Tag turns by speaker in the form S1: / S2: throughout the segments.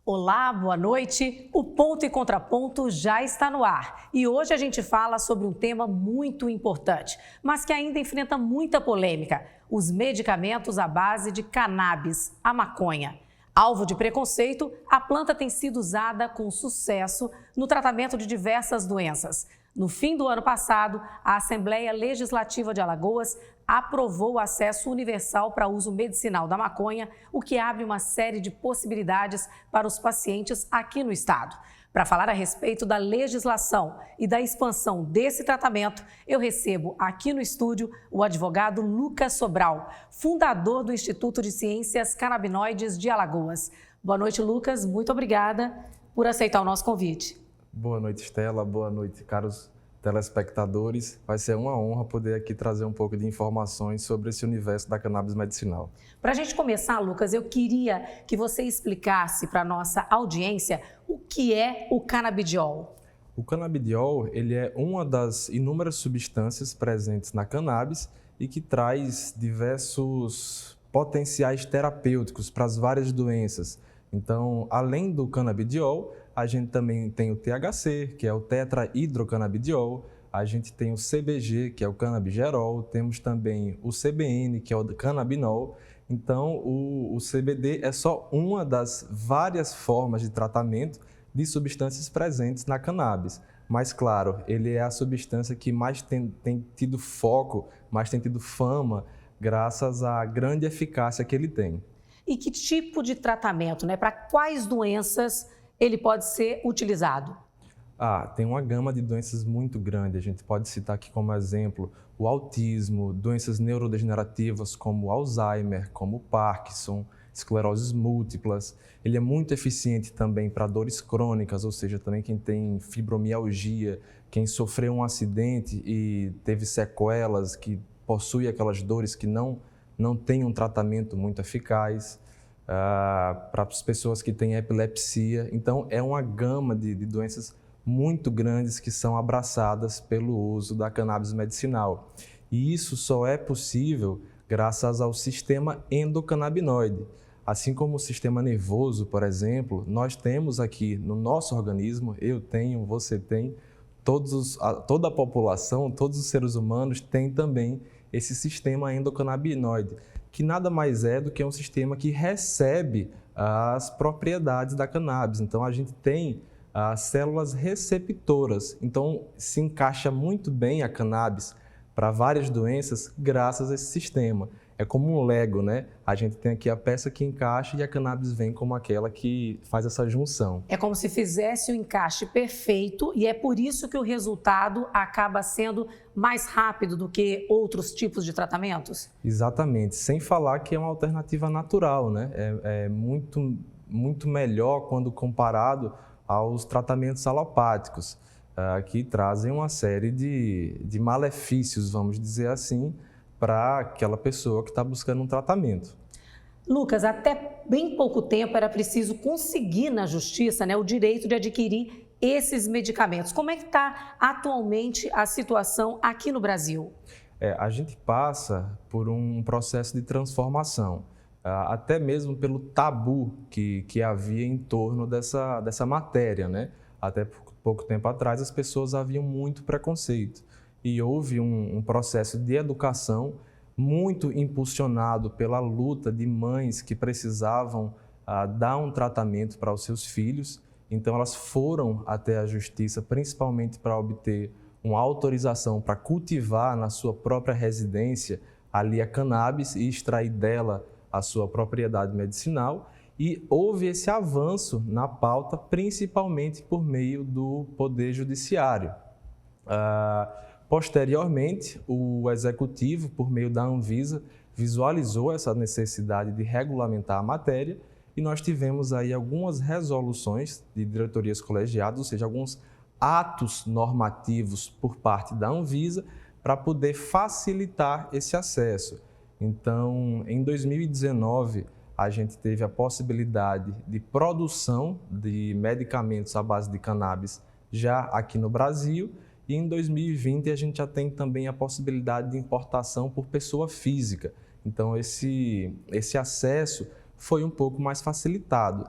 S1: Olá, boa noite. O Ponto e Contraponto já está no ar. E hoje a gente fala sobre um tema muito importante, mas que ainda enfrenta muita polêmica: os medicamentos à base de cannabis, a maconha. Alvo de preconceito, a planta tem sido usada com sucesso no tratamento de diversas doenças. No fim do ano passado, a Assembleia Legislativa de Alagoas aprovou o acesso universal para uso medicinal da maconha, o que abre uma série de possibilidades para os pacientes aqui no estado. Para falar a respeito da legislação e da expansão desse tratamento, eu recebo aqui no estúdio o advogado Lucas Sobral, fundador do Instituto de Ciências Canabinoides de Alagoas. Boa noite, Lucas. Muito obrigada por aceitar o nosso convite.
S2: Boa noite, Estela. Boa noite, caros telespectadores. Vai ser uma honra poder aqui trazer um pouco de informações sobre esse universo da cannabis medicinal.
S1: Para a gente começar, Lucas, eu queria que você explicasse para a nossa audiência o que é o canabidiol.
S2: O canabidiol, ele é uma das inúmeras substâncias presentes na cannabis e que traz diversos potenciais terapêuticos para as várias doenças. Então, além do canabidiol, a gente também tem o THC, que é o tetrahidrocanabidiol, a gente tem o CBG, que é o canabigerol, temos também o CBN, que é o canabinol. Então, o CBD é só uma das várias formas de tratamento de substâncias presentes na cannabis. Mas, claro, ele é a substância que mais tem tido foco, mais tem tido fama, graças à grande eficácia que ele tem.
S1: E que tipo de tratamento, para quais doenças ele pode ser utilizado?
S2: Tem uma gama de doenças muito grande. A gente pode citar aqui como exemplo o autismo, doenças neurodegenerativas como o Alzheimer, como o Parkinson, escleroses múltiplas. Ele é muito eficiente também para dores crônicas, ou seja, também quem tem fibromialgia, quem sofreu um acidente e teve sequelas, que possui aquelas dores que não tem um tratamento muito eficaz. Para as pessoas que têm epilepsia. Então, é uma gama de doenças muito grandes que são abraçadas pelo uso da cannabis medicinal. E isso só é possível graças ao sistema endocannabinoide. Assim como o sistema nervoso, por exemplo, nós temos aqui no nosso organismo, eu tenho, você tem, toda a população, todos os seres humanos têm também esse sistema endocannabinoide, que nada mais é do que um sistema que recebe as propriedades da cannabis. Então, a gente tem as células receptoras. Então, se encaixa muito bem a cannabis para várias doenças graças a esse sistema. É como um Lego, né? A gente tem aqui a peça que encaixa e a cannabis vem como aquela que faz essa junção.
S1: É como se fizesse o encaixe perfeito e é por isso que o resultado acaba sendo mais rápido do que outros tipos de tratamentos?
S2: Exatamente, sem falar que é uma alternativa natural, né? É muito melhor quando comparado aos tratamentos alopáticos, que trazem uma série de malefícios, vamos dizer assim, para aquela pessoa que está buscando um tratamento.
S1: Lucas, até bem pouco tempo era preciso conseguir na justiça, o direito de adquirir esses medicamentos. Como é que está atualmente a situação aqui no Brasil?
S2: A gente passa por um processo de transformação, até mesmo pelo tabu que havia em torno dessa matéria, né? Até pouco tempo atrás as pessoas haviam muito preconceito e houve um processo de educação muito impulsionado pela luta de mães que precisavam dar um tratamento para os seus filhos. Então, elas foram até a justiça, principalmente para obter uma autorização para cultivar na sua própria residência ali a cannabis e extrair dela a sua propriedade medicinal. E houve esse avanço na pauta, principalmente por meio do Poder Judiciário. Posteriormente, o Executivo, por meio da Anvisa, visualizou essa necessidade de regulamentar a matéria e nós tivemos aí algumas resoluções de diretorias colegiadas, ou seja, alguns atos normativos por parte da Anvisa para poder facilitar esse acesso. Então, em 2019, a gente teve a possibilidade de produção de medicamentos à base de cannabis já aqui no Brasil. E em 2020 a gente já tem também a possibilidade de importação por pessoa física. Então esse acesso foi um pouco mais facilitado.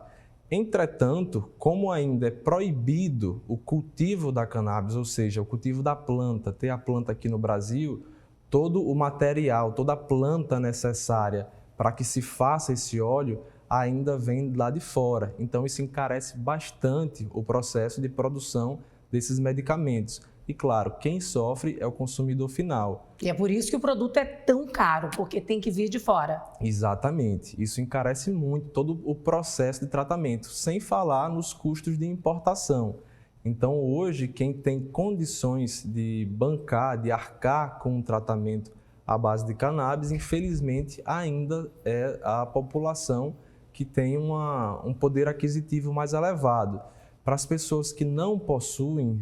S2: Entretanto, como ainda é proibido o cultivo da cannabis, ou seja, o cultivo da planta, ter a planta aqui no Brasil, todo o material, toda a planta necessária para que se faça esse óleo ainda vem lá de fora. Então, isso encarece bastante o processo de produção desses medicamentos. E, claro, quem sofre é o consumidor final.
S1: E é por isso que o produto é tão caro, porque tem que vir de fora.
S2: Exatamente. Isso encarece muito todo o processo de tratamento, sem falar nos custos de importação. Então, hoje, quem tem condições de bancar, de arcar com um tratamento à base de cannabis, infelizmente, ainda é a população que tem um poder aquisitivo mais elevado. Para as pessoas que não possuem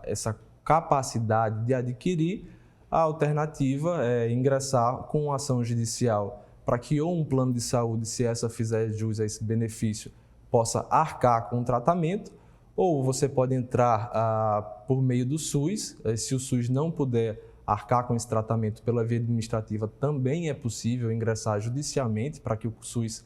S2: essa capacidade de adquirir, a alternativa é ingressar com ação judicial para que ou um plano de saúde, se essa fizer jus a esse benefício, possa arcar com o tratamento, ou você pode entrar por meio do SUS. Se o SUS não puder arcar com esse tratamento pela via administrativa, também é possível ingressar judicialmente para que o SUS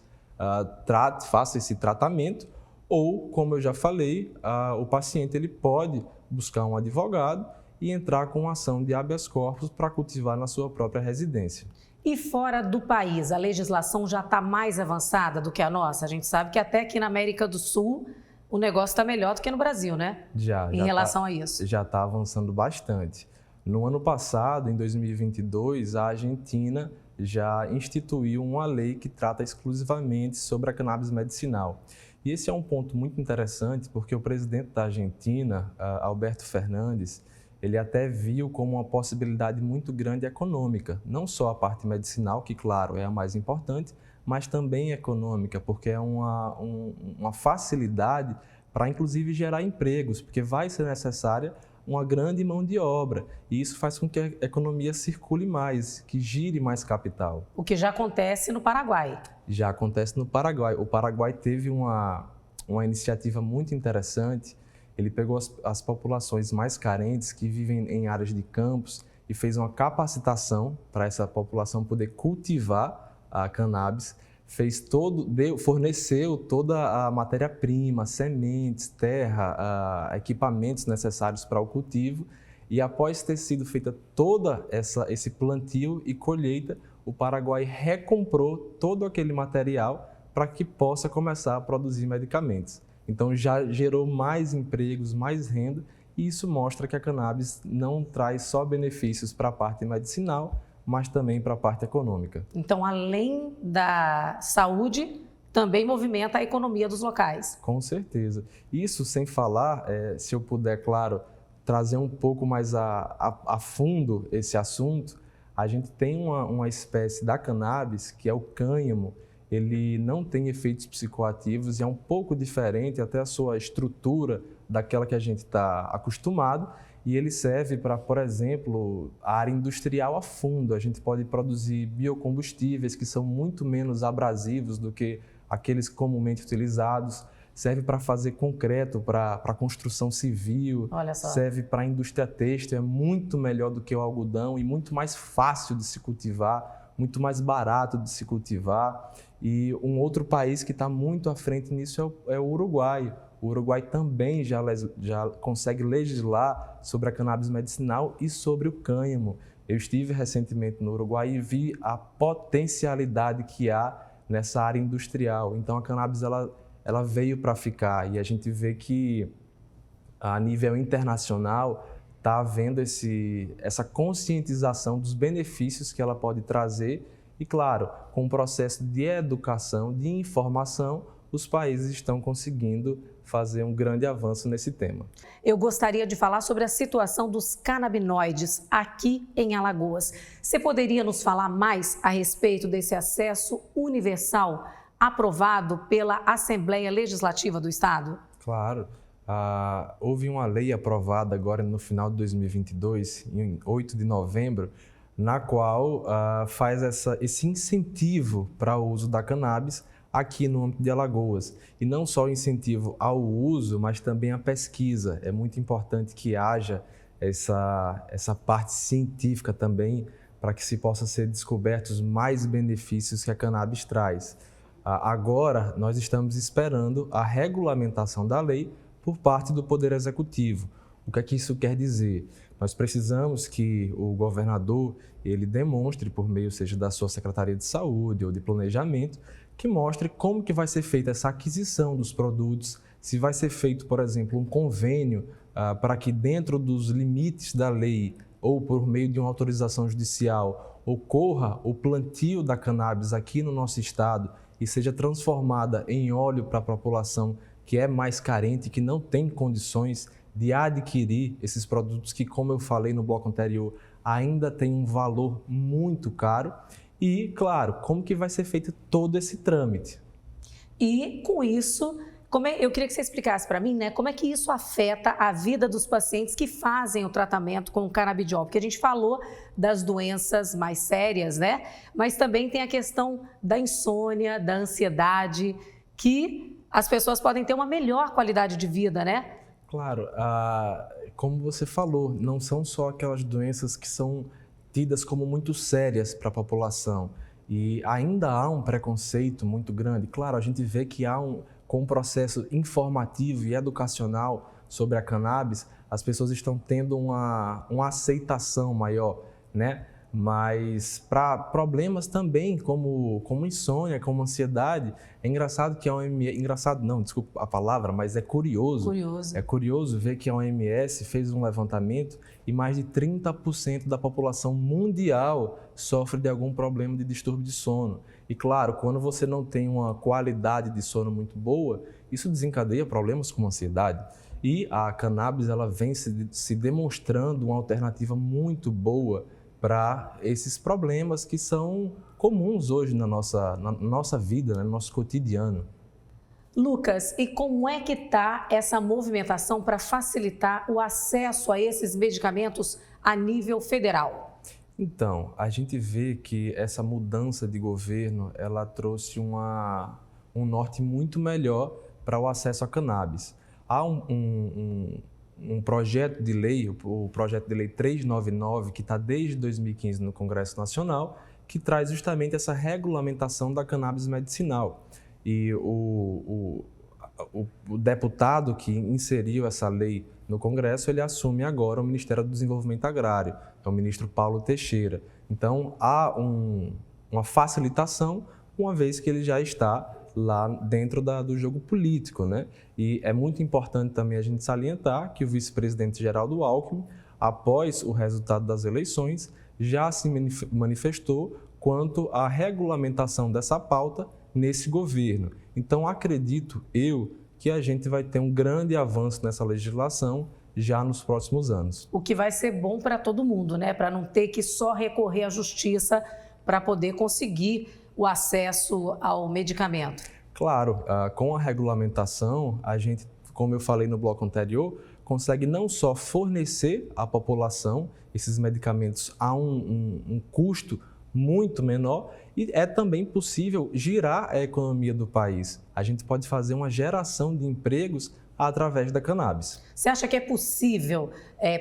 S2: faça esse tratamento. Ou, como eu já falei, o paciente ele pode buscar um advogado e entrar com uma ação de habeas corpus para cultivar na sua própria residência.
S1: E fora do país, a legislação já está mais avançada do que a nossa? A gente sabe que até aqui na América do Sul o negócio está melhor do que no Brasil, né? Em relação a isso.
S2: Já está avançando bastante. No ano passado, em 2022, a Argentina já instituiu uma lei que trata exclusivamente sobre a cannabis medicinal. E esse é um ponto muito interessante porque o presidente da Argentina, Alberto Fernandes, ele até viu como uma possibilidade muito grande econômica, não só a parte medicinal, que claro é a mais importante, mas também econômica, porque é uma facilidade para inclusive gerar empregos, porque vai ser necessária uma grande mão de obra e isso faz com que a economia circule mais, que gire mais capital.
S1: O que já acontece no Paraguai.
S2: Já acontece no Paraguai. O Paraguai teve uma iniciativa muito interessante. Ele pegou as populações mais carentes que vivem em áreas de campos e fez uma capacitação para essa população poder cultivar a cannabis. Forneceu toda a matéria-prima, sementes, terra, equipamentos necessários para o cultivo. E após ter sido feita toda esse plantio e colheita, o Paraguai recomprou todo aquele material para que possa começar a produzir medicamentos. Então já gerou mais empregos, mais renda, e isso mostra que a cannabis não traz só benefícios para a parte medicinal, mas também para a parte econômica.
S1: Então, além da saúde, também movimenta a economia dos locais.
S2: Com certeza. Isso sem falar, se eu puder, claro, trazer um pouco mais a fundo esse assunto, a gente tem uma espécie da cannabis, que é o cânhamo. Ele não tem efeitos psicoativos e é um pouco diferente, até a sua estrutura daquela que a gente está acostumado. E ele serve para, por exemplo, a área industrial a fundo. A gente pode produzir biocombustíveis que são muito menos abrasivos do que aqueles comumente utilizados. Serve para fazer concreto, para construção civil.
S1: Olha só.
S2: Serve para a indústria têxtil, é muito melhor do que o algodão e muito mais fácil de se cultivar, muito mais barato de se cultivar. E um outro país que está muito à frente nisso é o Uruguai. O Uruguai também já consegue legislar sobre a cannabis medicinal e sobre o cânhamo. Eu estive recentemente no Uruguai e vi a potencialidade que há nessa área industrial. Então a cannabis ela veio para ficar e a gente vê que a nível internacional está havendo essa conscientização dos benefícios que ela pode trazer e, claro, com o processo de educação, de informação, os países estão conseguindo fazer um grande avanço nesse tema.
S1: Eu gostaria de falar sobre a situação dos canabinoides aqui em Alagoas. Você poderia nos falar mais a respeito desse acesso universal aprovado pela Assembleia Legislativa do Estado?
S2: Claro. Houve uma lei aprovada agora no final de 2022, em 8 de novembro, na qual faz esse incentivo para o uso da cannabis aqui no âmbito de Alagoas. E não só o incentivo ao uso, mas também à pesquisa. É muito importante que haja essa parte científica também para que se possa ser descobertos mais benefícios que a cannabis traz. Agora, nós estamos esperando a regulamentação da lei por parte do Poder Executivo. O que é que isso quer dizer? Nós precisamos que o governador ele demonstre, por meio seja da sua Secretaria de Saúde ou de Planejamento, que mostre como que vai ser feita essa aquisição dos produtos, se vai ser feito, por exemplo, um convênio para que dentro dos limites da lei ou por meio de uma autorização judicial ocorra o plantio da cannabis aqui no nosso estado e seja transformada em óleo para a população que é mais carente, que não tem condições de adquirir esses produtos que, como eu falei no bloco anterior, ainda tem um valor muito caro. E, claro, como que vai ser feito todo esse trâmite?
S1: E, com isso, eu queria que você explicasse para mim, né, como é que isso afeta a vida dos pacientes que fazem o tratamento com o canabidiol, porque a gente falou das doenças mais sérias, né, mas também tem a questão da insônia, da ansiedade, que as pessoas podem ter uma melhor qualidade de vida, né?
S2: Claro, como você falou, não são só aquelas doenças que são tidas como muito sérias para a população e ainda há um preconceito muito grande. Claro, a gente vê que com um processo informativo e educacional sobre a cannabis, as pessoas estão tendo uma aceitação maior, né? Mas para problemas também como insônia, como ansiedade, é engraçado que a OMS, engraçado não, desculpa a palavra, mas é curioso. É curioso ver que a OMS fez um levantamento e mais de 30% da população mundial sofre de algum problema de distúrbio de sono. E claro, quando você não tem uma qualidade de sono muito boa, isso desencadeia problemas como ansiedade. E a cannabis ela vem se demonstrando uma alternativa muito boa para esses problemas que são comuns hoje na nossa vida, né, no nosso cotidiano.
S1: Lucas, e como é que está essa movimentação para facilitar o acesso a esses medicamentos a nível federal?
S2: Então, a gente vê que essa mudança de governo, ela trouxe um norte muito melhor para o acesso à cannabis. Há um projeto de lei, o projeto de lei 399, que está desde 2015 no Congresso Nacional, que traz justamente essa regulamentação da cannabis medicinal. E o deputado que inseriu essa lei no Congresso, ele assume agora o Ministério do Desenvolvimento Agrário, é o ministro Paulo Teixeira. Então, há uma facilitação, uma vez que ele já está lá dentro do jogo político, né? E é muito importante também a gente salientar que o vice-presidente Geraldo Alckmin, após o resultado das eleições, já se manifestou quanto à regulamentação dessa pauta nesse governo. Então, acredito eu que a gente vai ter um grande avanço nessa legislação já nos próximos anos.
S1: O que vai ser bom para todo mundo, né? Para não ter que só recorrer à justiça para poder conseguir o acesso ao medicamento.
S2: Claro, com a regulamentação, a gente, como eu falei no bloco anterior, consegue não só fornecer à população esses medicamentos a um custo muito menor, e é também possível girar a economia do país. A gente pode fazer uma geração de empregos através da cannabis.
S1: Você acha que é possível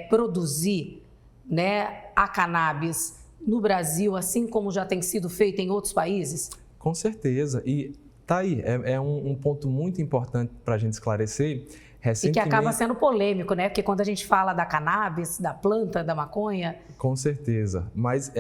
S1: produzir, né, a cannabis no Brasil, assim como já tem sido feito em outros países?
S2: Com certeza. E tá aí, é um ponto muito importante para a gente esclarecer.
S1: E que acaba sendo polêmico, né? Porque quando a gente fala da cannabis, da planta, da maconha...
S2: Com certeza. Mas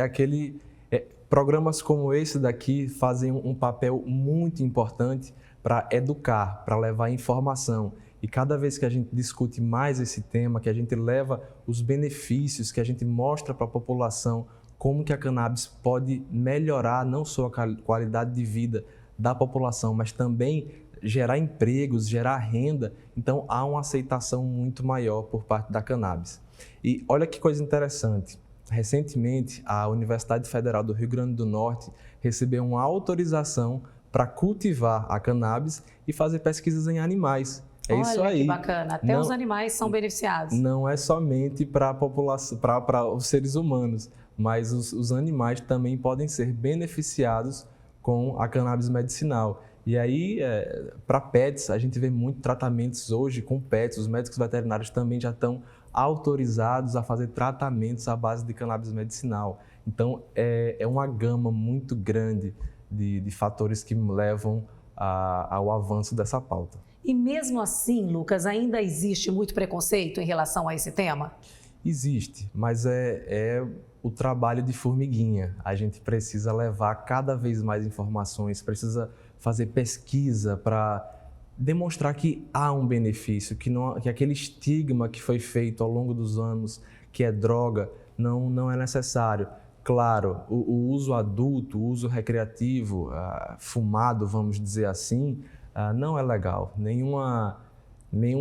S2: programas como esse daqui fazem um papel muito importante para educar, para levar informação. E cada vez que a gente discute mais esse tema, que a gente leva os benefícios, que a gente mostra para a população como que a cannabis pode melhorar não só a qualidade de vida da população, mas também gerar empregos, gerar renda. Então, há uma aceitação muito maior por parte da cannabis. E olha que coisa interessante. Recentemente, a Universidade Federal do Rio Grande do Norte recebeu uma autorização para cultivar a cannabis e fazer pesquisas em animais.
S1: Olha,
S2: isso aí.
S1: Que bacana. Até os animais são beneficiados.
S2: Não é somente para a população, para os seres humanos, mas os animais também podem ser beneficiados com a cannabis medicinal. E aí, para pets, a gente vê muito tratamentos hoje com pets. Os médicos veterinários também já estão autorizados a fazer tratamentos à base de cannabis medicinal. Então, é uma gama muito grande de fatores que levam ao avanço dessa pauta.
S1: E mesmo assim, Lucas, ainda existe muito preconceito em relação a esse tema?
S2: Existe, mas é o trabalho de formiguinha. A gente precisa levar cada vez mais informações, precisa fazer pesquisa para demonstrar que há um benefício, que aquele estigma que foi feito ao longo dos anos, que é droga, não é necessário. Claro, o uso adulto, o uso recreativo, fumado, vamos dizer assim, não é legal. Nenhuma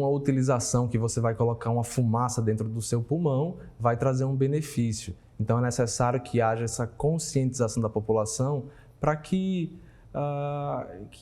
S2: utilização que você vai colocar uma fumaça dentro do seu pulmão vai trazer um benefício. Então é necessário que haja essa conscientização da população para que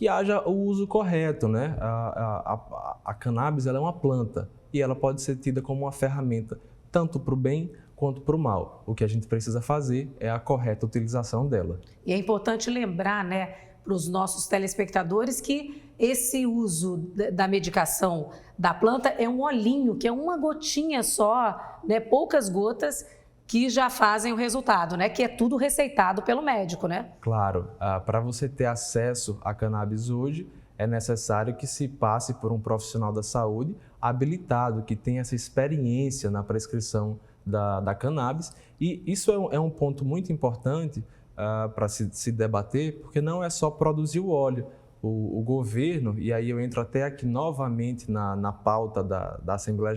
S2: haja o uso correto, né? A cannabis ela é uma planta e ela pode ser tida como uma ferramenta tanto para o bem quanto para o mal. O que a gente precisa fazer é a correta utilização dela.
S1: E é importante lembrar, né, para os nossos telespectadores que esse uso da medicação da planta é um olhinho, que é uma gotinha só, né, poucas gotas, que já fazem o resultado, né, que é tudo receitado pelo médico, né?
S2: Claro, para você ter acesso à cannabis hoje, é necessário que se passe por um profissional da saúde habilitado, que tenha essa experiência na prescrição da cannabis. E isso é um ponto muito importante para se debater, porque não é só produzir o óleo. O governo, e aí eu entro até aqui novamente na pauta da Assembleia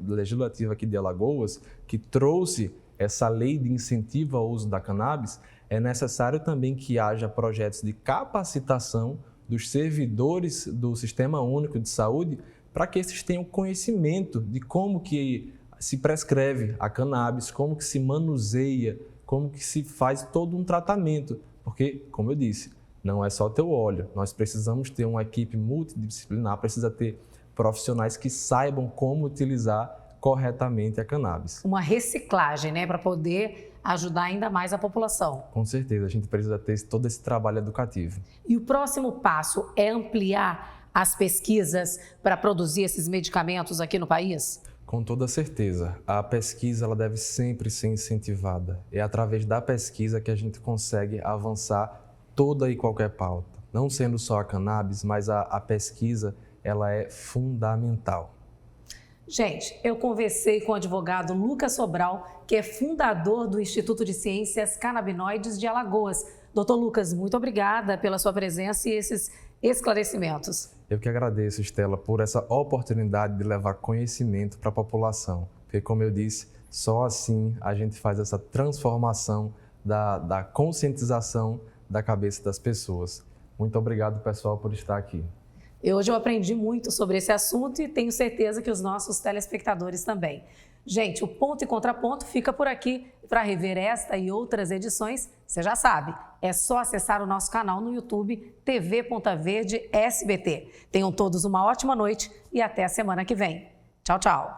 S2: Legislativa aqui de Alagoas, que trouxe essa lei de incentivo ao uso da cannabis, é necessário também que haja projetos de capacitação dos servidores do Sistema Único de Saúde para que esses tenham conhecimento de como que se prescreve a cannabis, como que se manuseia, como que se faz todo um tratamento. Porque, como eu disse, não é só ter o óleo, nós precisamos ter uma equipe multidisciplinar, precisa ter profissionais que saibam como utilizar corretamente a cannabis.
S1: Uma reciclagem, né, para poder ajudar ainda mais a população.
S2: Com certeza, a gente precisa ter todo esse trabalho educativo.
S1: E o próximo passo é ampliar as pesquisas para produzir esses medicamentos aqui no país?
S2: Com toda certeza. A pesquisa ela deve sempre ser incentivada. É através da pesquisa que a gente consegue avançar toda e qualquer pauta. Não sendo só a cannabis, mas a pesquisa ela é fundamental.
S1: Gente, eu conversei com o advogado Lucas Sobral, que é fundador do Instituto de Ciências Canabinoides de Alagoas. Doutor Lucas, muito obrigada pela sua presença e esses esclarecimentos.
S2: Eu que agradeço, Estela, por essa oportunidade de levar conhecimento para a população. Porque, como eu disse, só assim a gente faz essa transformação da conscientização da cabeça das pessoas. Muito obrigado, pessoal, por estar aqui.
S1: Hoje eu aprendi muito sobre esse assunto e tenho certeza que os nossos telespectadores também. Gente, o Ponto e Contraponto fica por aqui. Para rever esta e outras edições, você já sabe, é só acessar o nosso canal no YouTube, TV Ponta Verde SBT. Tenham todos uma ótima noite e até a semana que vem. Tchau, tchau.